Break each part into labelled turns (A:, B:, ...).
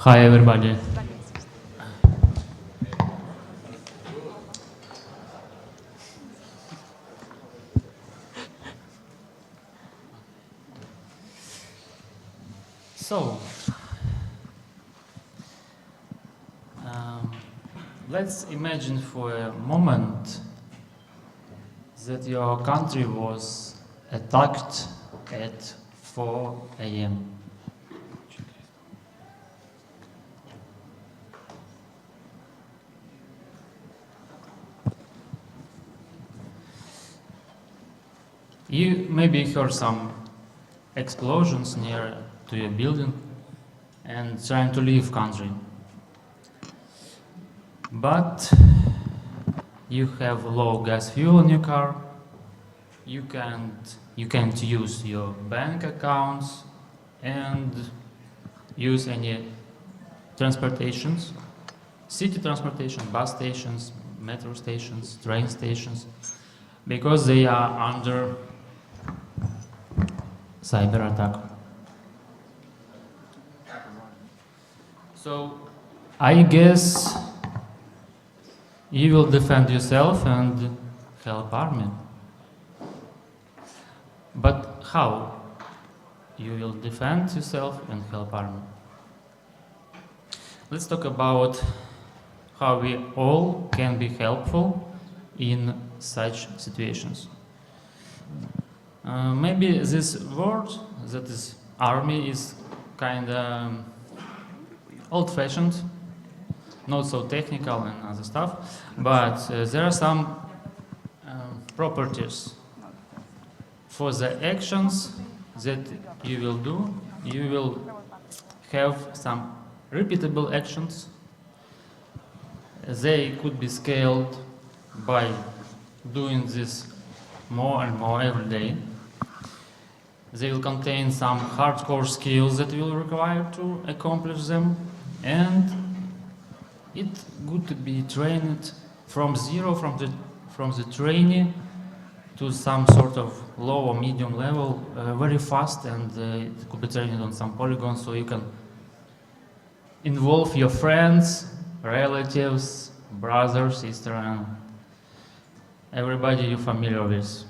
A: Hi everybody. So, let's imagine for a moment that your country was attacked at 4 a.m. You maybe heard some explosions near to your building and trying to leave country. But you have low gas fuel in your car, you can't use your bank accounts and use any transportations, city transportation, bus stations, metro stations, train stations, because they are under cyber attack. So I guess you will defend yourself and help army. But how you will defend yourself and help army? Let's talk about how we all can be helpful in such situations. Maybe this word, that is army, is kind of old-fashioned, not so technical and other stuff, but there are some properties for the actions that you will do. You will have some repeatable actions. They could be scaled by doing this more and more every day. They will contain some hardcore skills that you will require to accomplish them, and it's good to be trained from zero, from the trainee to some sort of low or medium level very fast, and it could be trained on some polygons so you can involve your friends, relatives, brother, sister, and everybody you're familiar with.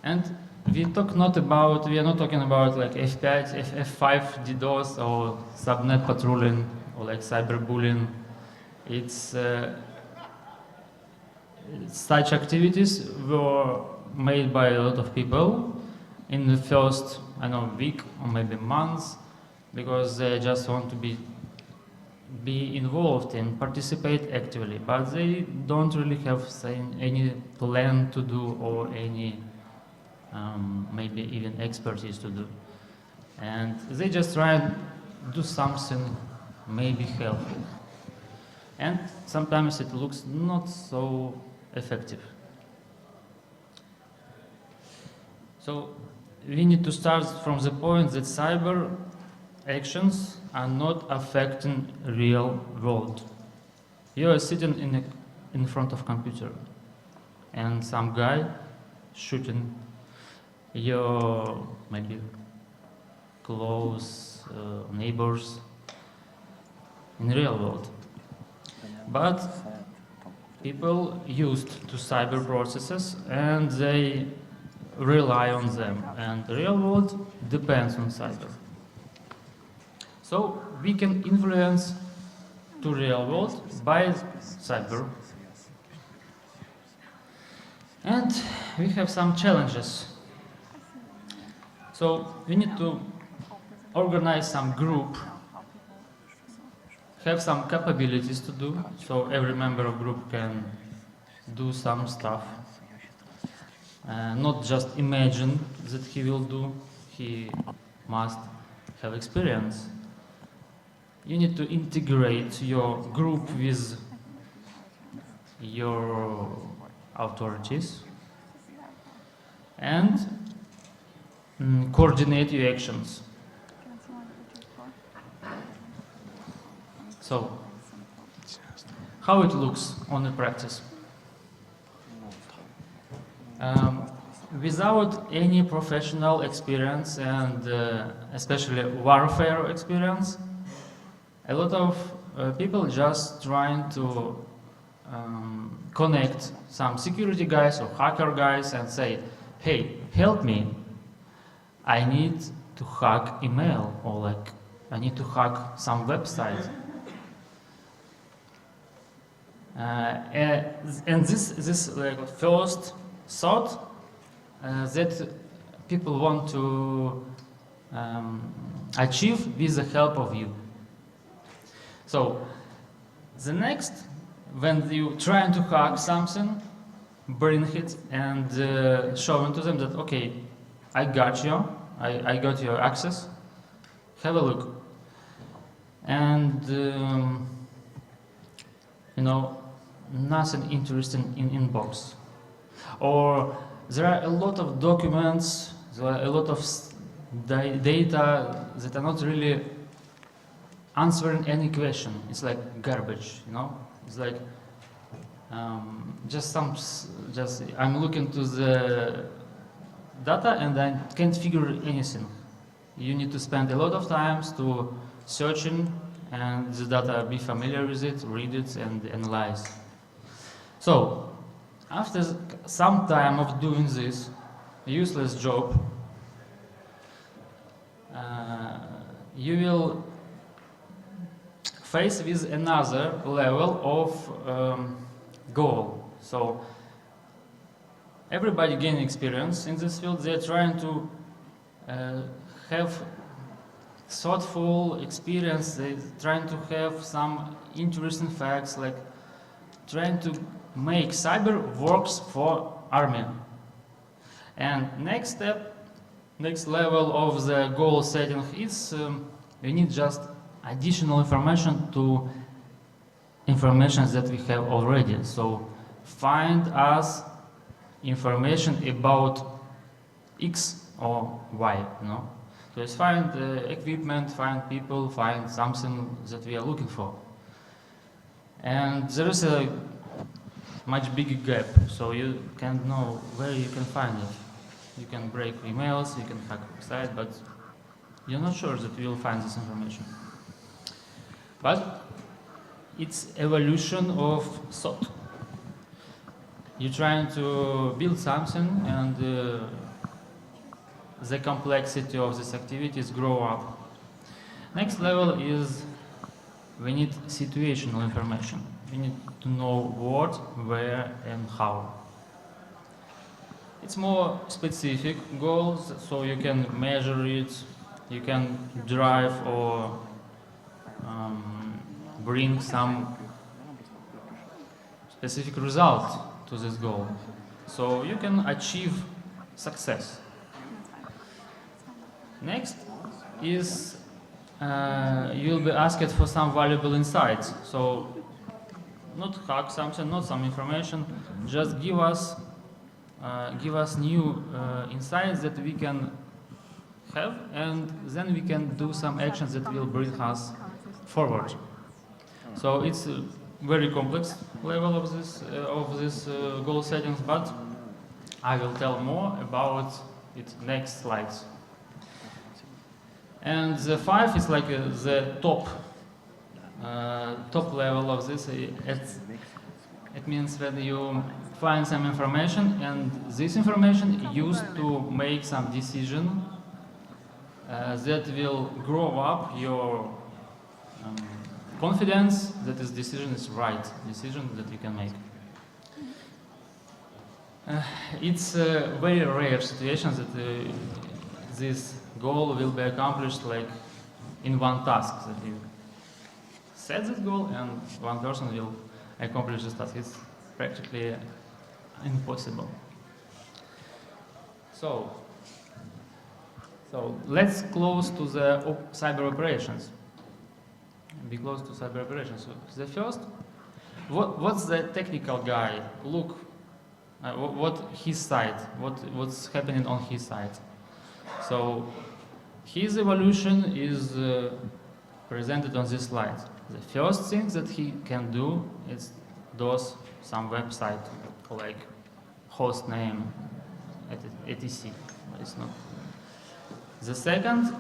A: And we are not talking about like F5, F5 DDoS or subnet patrolling or like cyberbullying. It's such activities were made by a lot of people in the first, week or maybe months, because they just want to be involved and participate actively, but they don't really have any plan to do or any maybe even expertise to do, and they just try and do something maybe helpful, and sometimes it looks not so effective. So we need to start from the point that cyber actions are not affecting real world. You are sitting in front of computer and some guy shooting your maybe close neighbors in real world. But people used to cyber processes and they rely on them, and the real world depends on cyber. So we can influence to real world by cyber. And we have some challenges. So we need to organize some group, have some capabilities to do, so every member of group can do some stuff. Not just imagine that he will do, he must have experience. You need to integrate your group with your authorities and coordinate your actions. So, how it looks on the practice? without any professional experience and especially warfare experience, a lot of people just trying to connect some security guys or hacker guys and say, hey, help me, I need to hack email, or like I need to hack some website. And this like first thought that people want to achieve with the help of you. So the next, when you trying to hack something, bring it and show to them that, okay, I got you, I got your access, have a look. And you know, nothing interesting in inbox. Or there are a lot of documents, there are a lot of data that are not really answering any question. It's like garbage, you know? It's like just I'm looking to the data and I can't figure anything. You need to spend a lot of times to searching and the data, be familiar with it, read it and analyze. So after some time of doing this useless job, you will face with another level of goal. So everybody gain experience in this field. They're trying to have thoughtful experience. They're trying to have some interesting facts, like trying to make cyber works for army. And next step, next level of the goal setting is we need just additional information to information that we have already. So find us information about X or Y, you know. So it's find equipment, find people, find something that we are looking for. And there is a much bigger gap, so you can't know where you can find it. You can break emails, you can hack a website, but you're not sure that you will find this information. But it's evolution of thought. You're trying to build something and the complexity of these activities grow up. Next level is we need situational information. We need to know what, where, and how. It's more specific goals, so you can measure it, you can drive or bring some specific result to this goal. So you can achieve success. Next is you'll be asked for some valuable insights. So not hack something, not some information, just give us new insights that we can have, and then we can do some actions that will bring us forward. So it's a very complex level of this goal settings, but I will tell more about it next slides. And the 5 is like the top level of this. It means that you find some information, and this information used to make some decision that will grow up your confidence that this decision is right decision that you can make. It's a very rare situation that this goal will be accomplished like in one task, that you set this goal and one person will accomplish this task. It's practically impossible. So let's close to the cyber operations. Be close to cyber operations. So the first, what's the technical guy look? What his side? What's happening on his side? So his evolution is presented on this slide. The first thing that he can do is DOS some website like host name, etc. It's not. The second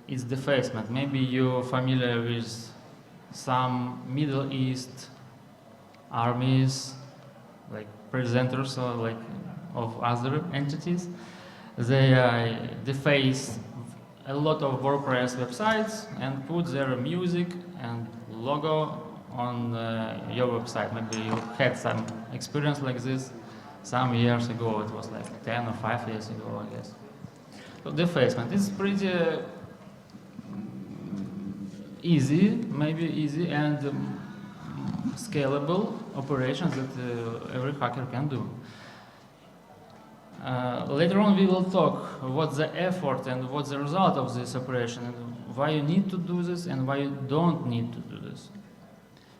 A: is defacement. Maybe you're familiar with some Middle East armies, like presenters or like of other entities. They deface a lot of WordPress websites and put their music and logo on your website. Maybe you had some experience like this some years ago. It was like 10 or 5 years ago, I guess. So defacement is pretty easy, maybe easy and scalable operations that every hacker can do. Later on we will talk what's the effort and what's the result of this operation and why you need to do this and why you don't need to do this.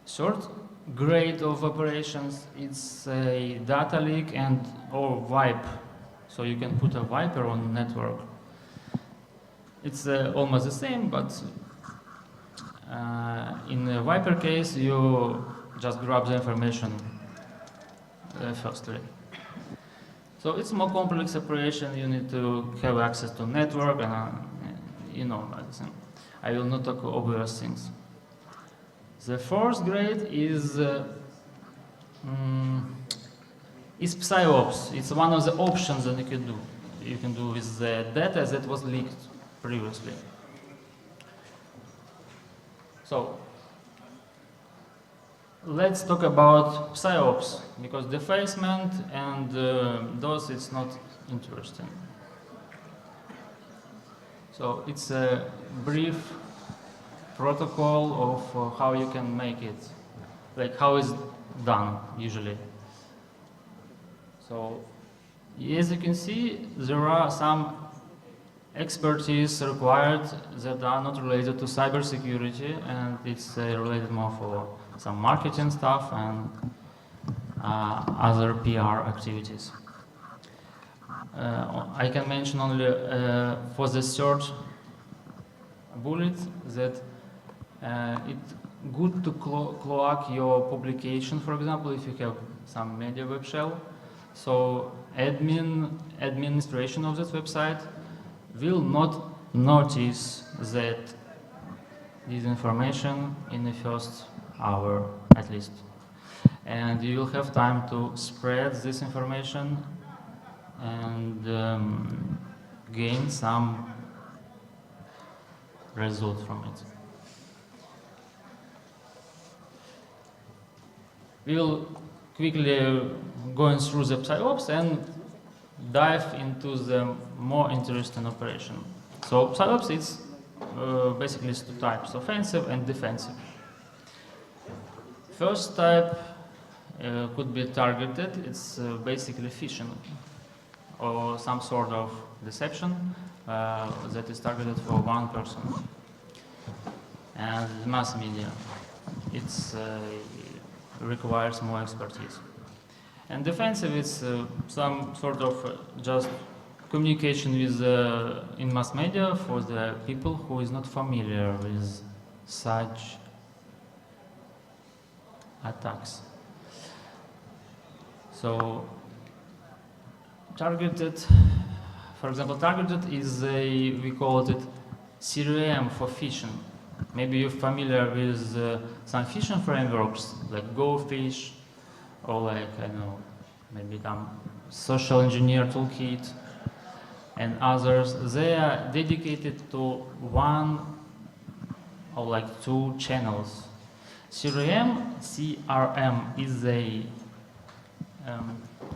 A: Third grade of operations is a data leak and or wipe. So you can put a wiper on network. It's almost the same, but in the wiper case you just grab the information firstly. So it's a more complex operation. You need to have access to network and you know everything. I will not talk obvious things. The fourth grade is PsyOps. It's one of the options that you can do. You can do with the data that was leaked previously. So let's talk about PsyOps, because defacement and those it's not interesting. So it's a brief protocol of how you can make it, like how it's done usually. So as you can see, there are some expertise required that are not related to cybersecurity, and it's related more for some marketing stuff and other PR activities. I can mention only for the third bullet that it's good to cloak your publication, for example, if you have some media web shell. So administration of this website will not notice that this information in the first hour at least. And you will have time to spread this information and gain some result from it. We will quickly going through the PsyOps and dive into the more interesting operation. So PsyOps is basically two types, offensive and defensive. First type could be targeted. It's basically phishing or some sort of deception that is targeted for one person. And mass media, it's requires more expertise. And defensive is some sort of just communication with in mass media for the people who is not familiar with such attacks. So targeted, for example, targeted is we call it CRM for phishing. Maybe you're familiar with some phishing frameworks like GoFish or like, I don't know, maybe some social engineer toolkit and others. They are dedicated to one or like two channels. CRM is a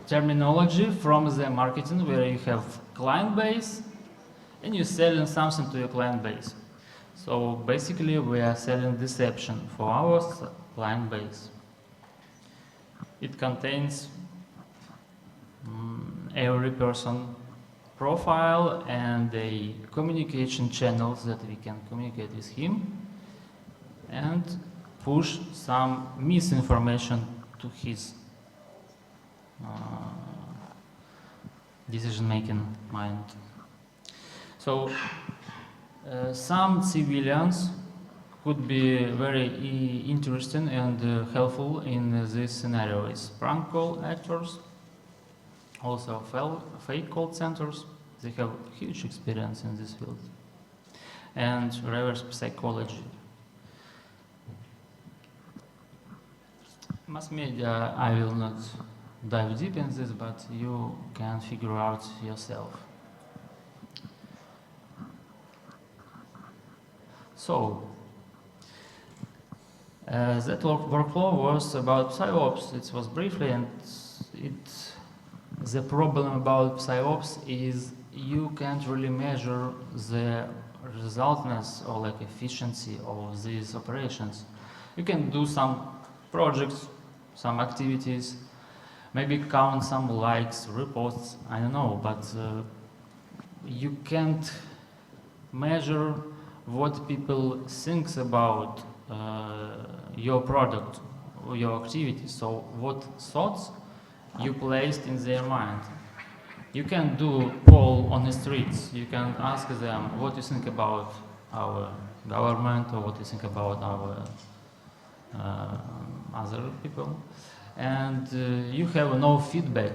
A: terminology from the marketing where you have client base and you're selling something to your client base. So basically we are selling deception for our client base. It contains every person profile and the communication channels that we can communicate with him and push some misinformation to his decision-making mind. So some civilians could be very interesting and helpful in this scenario. It's prank call actors also fake call centers. They have huge experience in this field. And reverse psychology. Mass media, I will not dive deep in this, but you can figure out yourself. So, that workflow was about PsyOps. It was briefly, and the problem about PsyOps is you can't really measure the resultness or like efficiency of these operations. You can do some projects, some activities, maybe count some likes, reposts, I don't know, but you can't measure what people think about your product or your activity. So what thoughts you placed in their mind. You can do poll on the streets. You can ask them what you think about our government or what you think about our other people, and you have no feedback.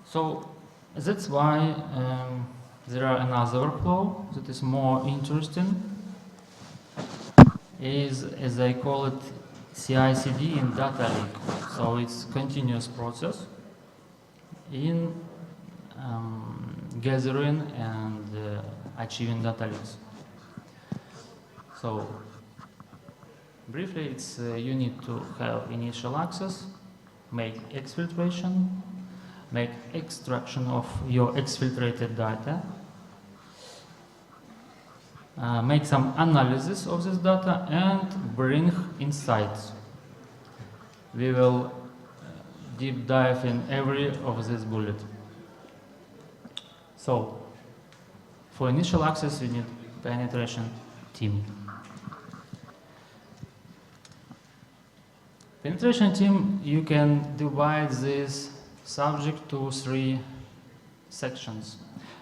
A: So that's why there are another workflow that is more interesting, is, as I call it, CI/CD in data leak. So it's continuous process in gathering and achieving data leaks. So briefly, it's you need to have initial access, make exfiltration, make extraction of your exfiltrated data, make some analysis of this data, and bring insights. We will deep dive in every of these bullets. So, for initial access, you need penetration team. Penetration team, you can divide this subject to 3 sections.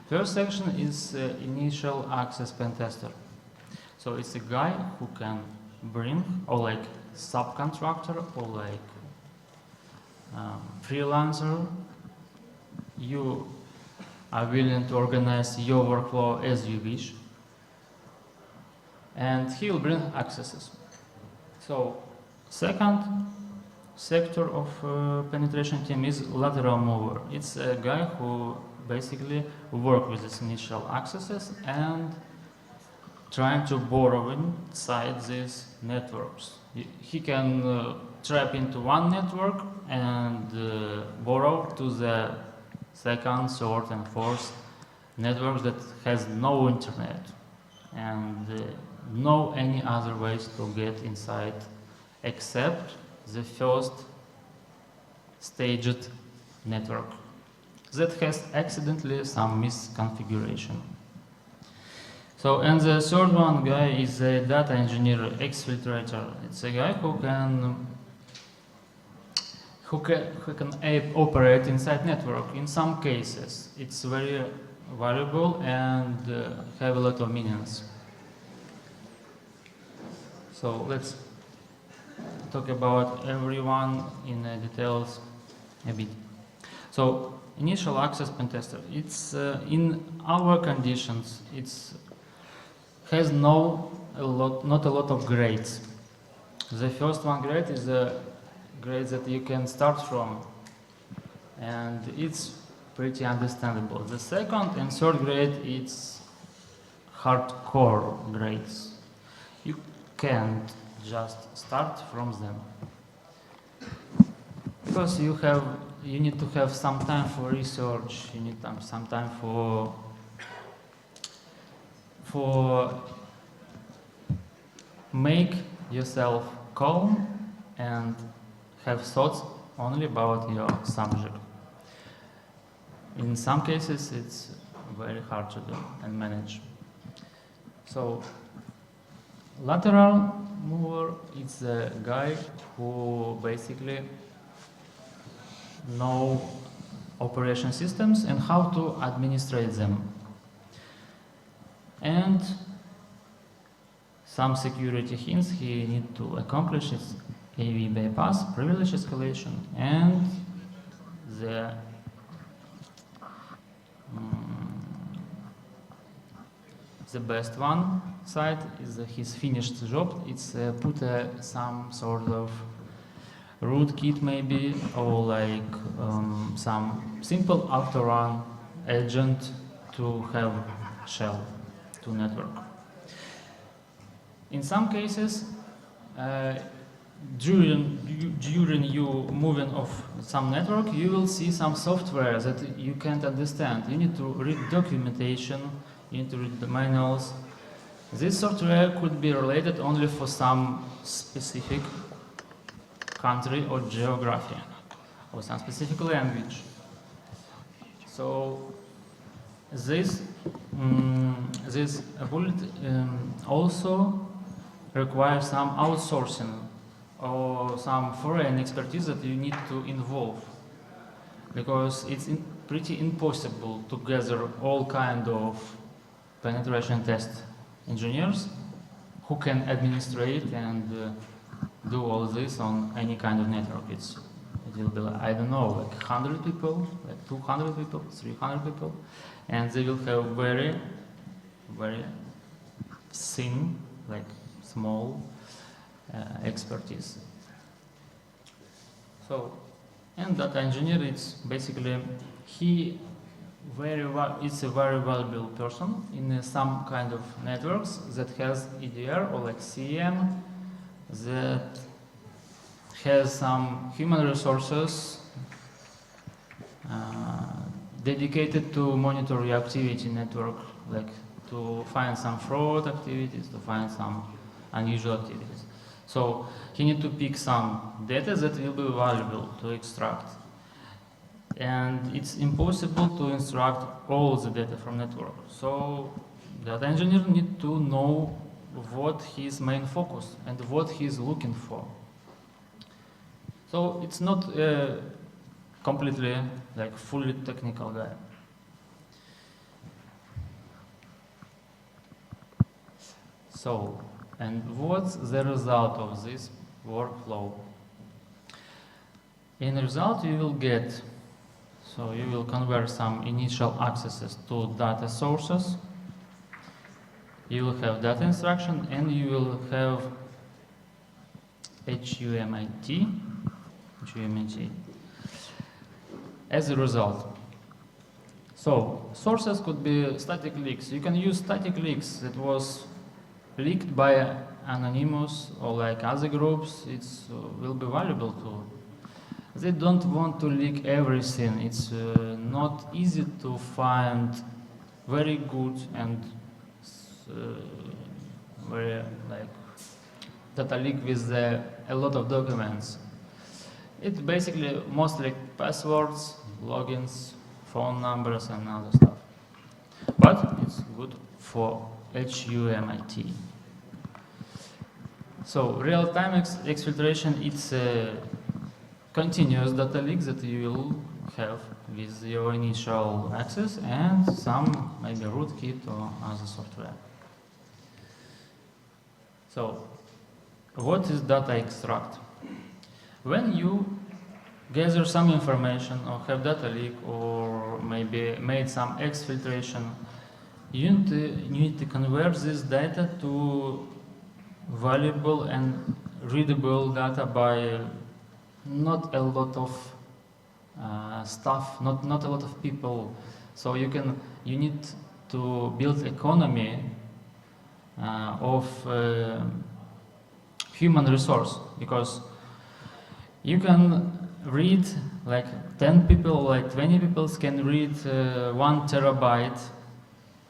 A: First section is initial access pen tester. So it's a guy who can bring, or like subcontractor, or like freelancer. You are willing to organize your workflow as you wish, and he will bring accesses. So second sector of penetration team is lateral mover. It's a guy who basically work with these initial accesses and trying to borrow inside these networks. He can trap into one network and borrow to the second, third, and fourth networks that has no internet and no any other ways to get inside except the first staged network that has accidentally some misconfiguration. So, and the third one guy is a data engineer exfiltrator. It's a guy who can operate inside network. In some cases, it's very valuable and have a lot of meanings. So let's talk about everyone in details a bit. So initial access pen tester. It's in our conditions. It's has not a lot of grades. The first one grade is a grade that you can start from, and it's pretty understandable. The second and third grade, it's hardcore grades. You can't just start from them because you need to have some time for research. You need some time for make yourself calm and have thoughts only about your subject. In some cases, it's very hard to do and manage. So, lateral mover is a guy who basically know operation systems and how to administrate them. And some security hints he need to accomplish is AV bypass, privilege escalation, and the best one side is his finished job. It's put some sort of rootkit maybe, or like some simple auto-run agent to have shell to network. In some cases, during you moving off some network, you will see some software that you can't understand. You need to read documentation, you need to read the manuals. This software could be related only for some specific country or geography, or some specific language. So this also requires some outsourcing or some foreign expertise that you need to involve, because it's pretty impossible to gather all kind of penetration test engineers who can administrate and do all this on any kind of network. It will be like, I don't know, like 100 people, like 200 people, 300 people, and they will have very, very thin, like small expertise. So, and data engineer, it's basically it's a very valuable person in some kind of networks that has EDR or like CM, that has some human resources dedicated to monitor your activity network, like to find some fraud activities, to find some unusual activities. So he needs to pick some data that will be valuable to extract. And it's impossible to extract all the data from network. So data engineer needs to know what his main focus and what he's looking for. So it's not completely like fully technical guy. So, and what's the result of this workflow? In result you will get, so you will convert some initial accesses to data sources, you will have data instruction, and you will have HUMIT as a result. So sources could be static leaks. You can use static leaks that was leaked by anonymous or like other groups. It will be valuable too. They don't want to leak everything. It's not easy to find very good and very like data leak with a lot of documents. It's basically mostly passwords, logins, phone numbers, and other stuff. But it's good for HUMIT. So real-time exfiltration, it's a continuous data leak that you will have with your initial access and some maybe rootkit or other software. So what is data extract? When you gather some information or have data leak or maybe made some exfiltration, you need to convert this data to valuable and readable data by not a lot of stuff, not a lot of people. So you need to build economy of human resource, because you can read like 10 people, like 20 people can read 1 terabyte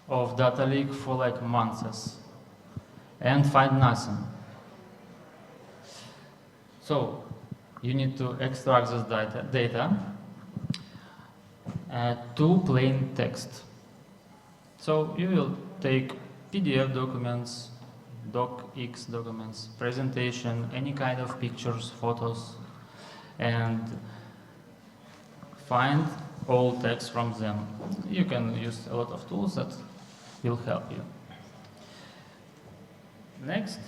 A: of data leak for like months and find nothing. So you need to extract this data to plain text. So you will take PDF documents, docx documents, presentation, any kind of pictures, photos, and find all text from them. You can use a lot of tools that will help you. Next,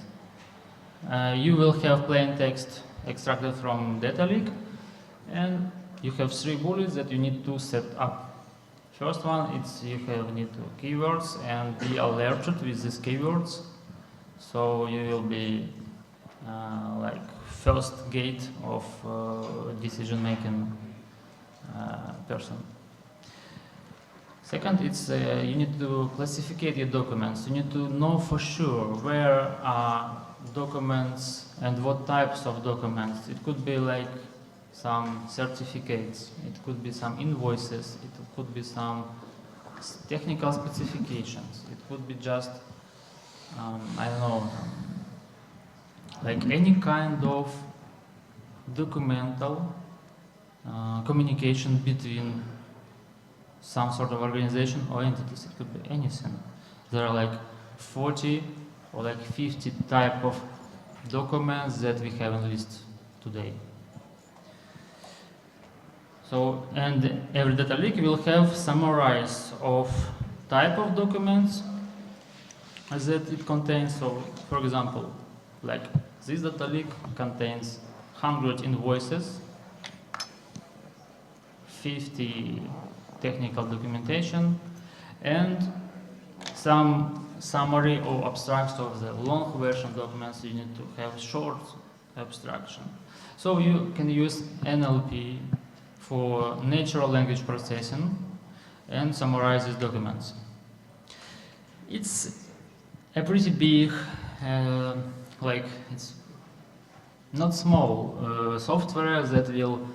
A: you will have plain text extracted from data leak, and you have 3 bullets that you need to set up. First one, it's you need keywords and be alerted with these keywords. So you will be like first gate of decision-making person. Second, it's you need to classify your documents. You need to know for sure where are documents and what types of documents. It could be like some certificates, it could be some invoices, it could be some technical specifications, it could be just, I don't know, like any kind of documental communication between some sort of organization or entities. It could be anything. There are like 40 or like 50 type of documents that we have in list today. So, and every data leak will have summarize of type of documents that it contains. So, for example, like this data leak contains 100 invoices, 50 technical documentation, and some summary or abstracts of the long version documents. You need to have short abstraction. So you can use NLP for natural language processing and summarize these documents. It's a pretty big, like it's not small software that will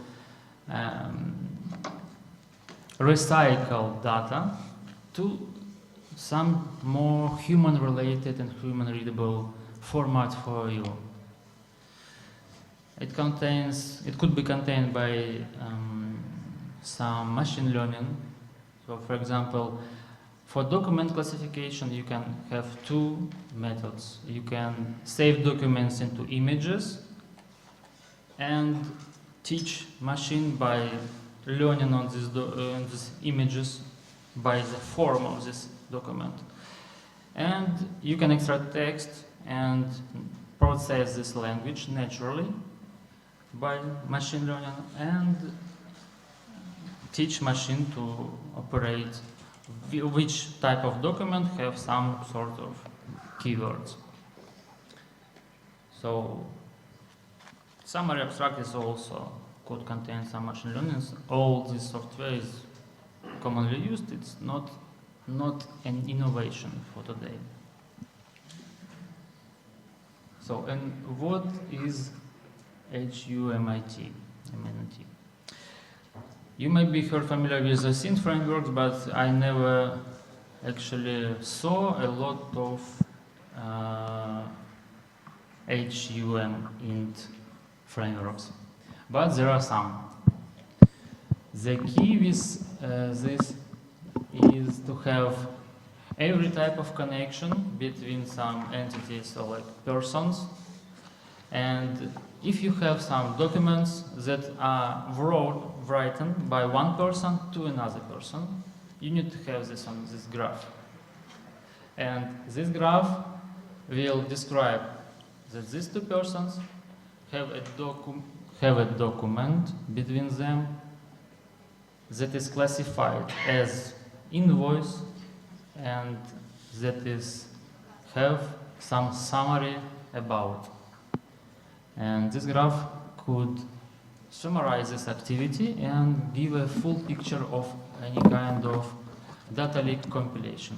A: recycle data to some more human-related and human-readable format for you. It could be contained by some machine learning. So, for example, for document classification, you can have 2 methods. You can save documents into images and teach machine by learning on these images by the form of this document. And you can extract text and process this language naturally by machine learning and teach machine to operate which type of document have some sort of keywords. So summary abstract is also could contain some machine learning. All this software is commonly used. It's not an innovation for today. So, and what is HUMIT? You may be familiar with the SYNT frameworks, but I never actually saw a lot of HUMINT frameworks. But there are some. The key with this is to have every type of connection between some entities or like persons. And if you have some documents that are written by one person to another person, you need to have this on this graph. And this graph will describe that these 2 persons have a document between them that is classified as invoice and that is have some summary about. And this graph could summarize this activity and give a full picture of any kind of data leak compilation.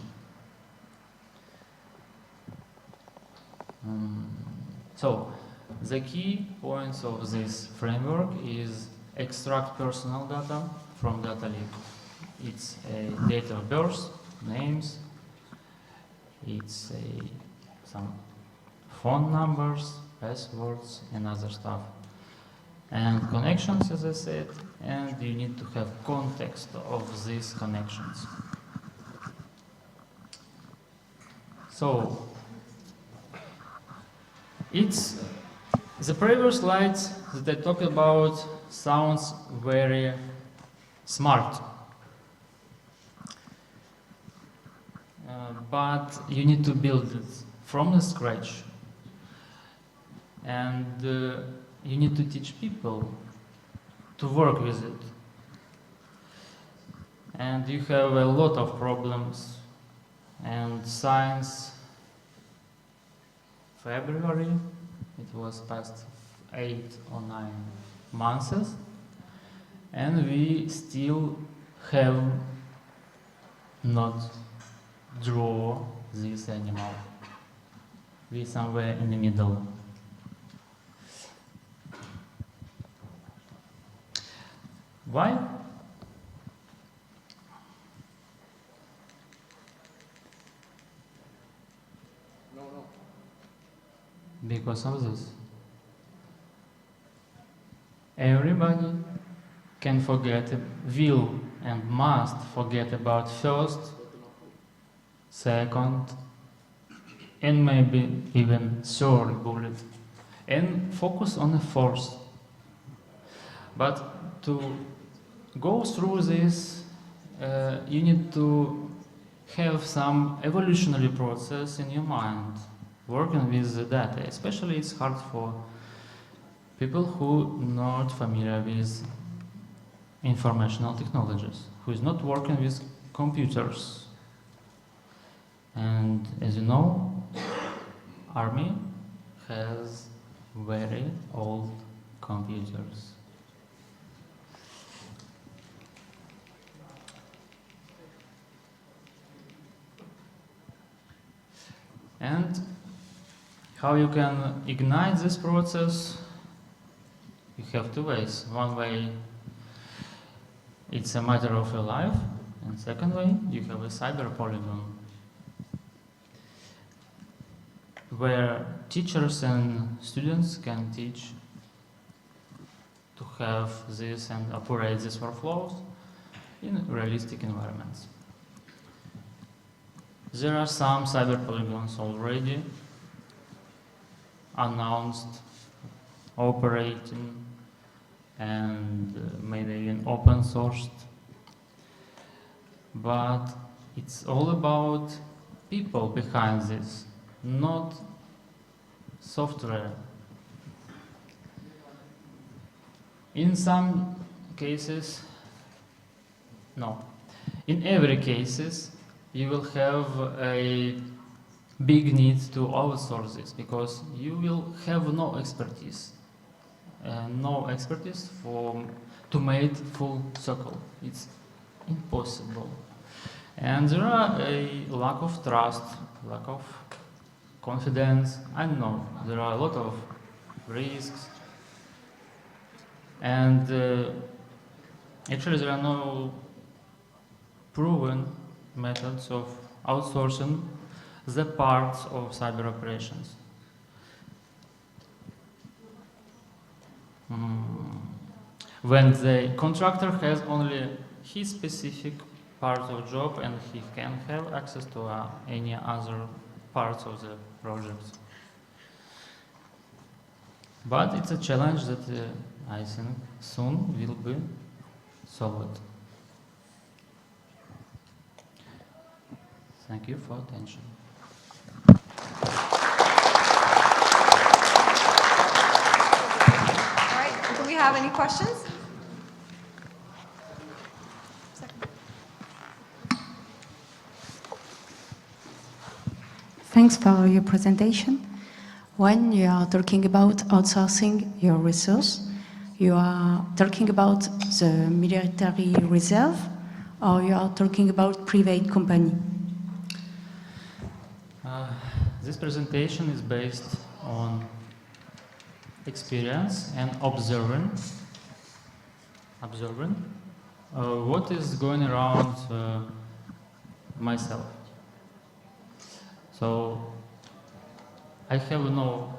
A: So the key points of this framework is extract personal data from data leak. It's a date of birth, names, it's some phone numbers, passwords, and other stuff. And connections, as I said, and you need to have context of these connections. So, it's the previous slides that I talked about sounds very smart. But you need to build it from the scratch. And you need to teach people to work with it. and you have a lot of problems. And since February, it was past 8 or 9 months, and we still have not draw this animal. We somewhere in the middle. Why?
B: No.
A: Because of this. Everybody can forget, will and must forget about first, second, and maybe even third bullet, and focus on the fourth. But to go through this, you need to have some evolutionary process in your mind, working with the data. Especially it's hard for people who not familiar with informational technologies, who is not working with computers. And as you know, army has very old computers. And how you can ignite this process? You have two ways. One way, it's a matter of your life, and second way, you have a cyber polygon, where teachers and students can teach to have this and operate these workflows in realistic environments. There are some cyber polygons already announced, operating, and maybe even open sourced. But it's all about people behind this, not software. In some cases, no. In every cases, you will have a big need to outsource this because you will have no expertise. To make full circle. It's impossible. And there are a lack of trust, lack of confidence. I know there are a lot of risks. And actually there are no proven methods of outsourcing the parts of cyber operations. When the contractor has only his specific part of job and he can have access to any other parts of the project. But it's a challenge that I think soon will be solved. Thank you for attention.
C: All right, do we have any questions?
D: Thanks for your presentation. When you are talking about outsourcing your resource, you are talking about the military reserve, or you are talking about private company?
A: This presentation is based on experience and observing what is going around myself. So I have no,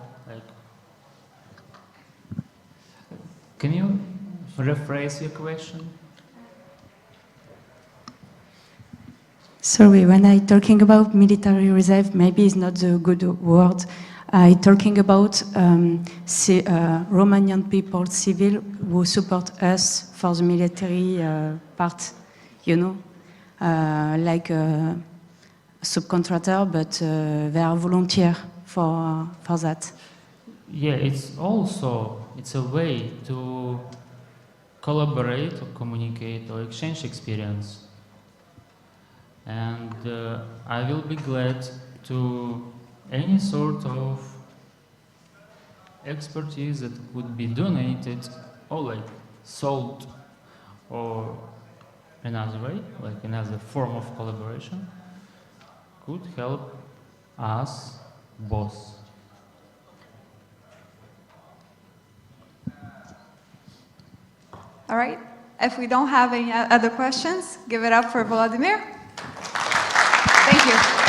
A: can you rephrase your question?
D: Sorry, when I talking about military reserve, maybe it's not the good word. I talking about Romanian people, civil, who support us for the military part, you know, like a subcontractor, but they are volunteer for that.
A: Yeah, it's a way to collaborate or communicate or exchange experience. and I will be glad to any sort of expertise that could be donated or like sold or another way, like another form of collaboration, could help us both.
C: All right. If we don't have any other questions, give it up for Volodymyr. Thank you.